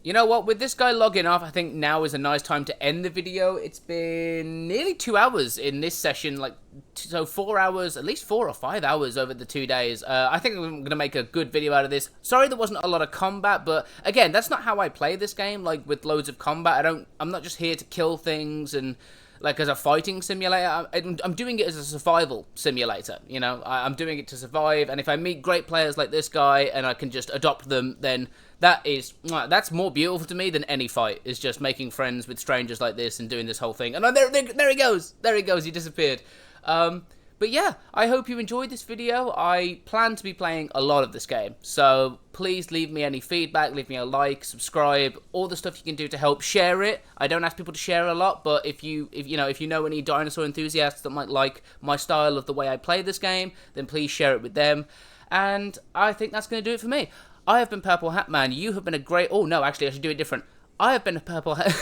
You know what? With this guy logging off, I think now is a nice time to end the video. It's been nearly 2 hours in this session. Like, so 4 hours, at least 4 or 5 hours over the 2 days. I think I'm going to make a good video out of this. Sorry there wasn't a lot of combat, but again, that's not how I play this game, like with loads of combat. I'm not just here to kill things and... like, as a fighting simulator. I'm doing it as a survival simulator, you know? I'm doing it to survive, and if I meet great players like this guy, and I can just adopt them, then that's more beautiful to me than any fight, is just making friends with strangers like this and doing this whole thing. And there he goes! There he goes, he disappeared. But yeah, I hope you enjoyed this video. I plan to be playing a lot of this game, so please leave me any feedback, leave me a like, subscribe, all the stuff you can do to help. Share it. I don't ask people to share a lot, but if you know any dinosaur enthusiasts that might like my style of the way I play this game, then please share it with them. And I think that's going to do it for me. I have been Purple Hat Man. You have been a great... Oh, no, actually, I should do it different. I have been a Purple Hat...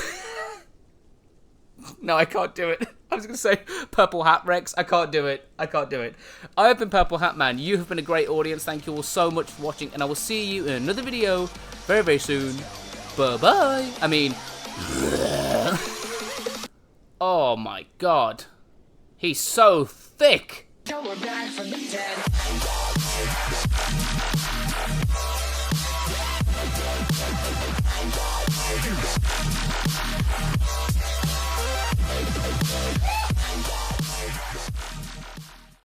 No, I can't do it. I was going to say Purple Hat Rex. I can't do it. I can't do it. I have been Purple Hat Man. You have been a great audience. Thank you all so much for watching, and I will see you in another video very, very soon. Bye-bye. I mean... Oh, my God. He's so thick. We're back from the dead.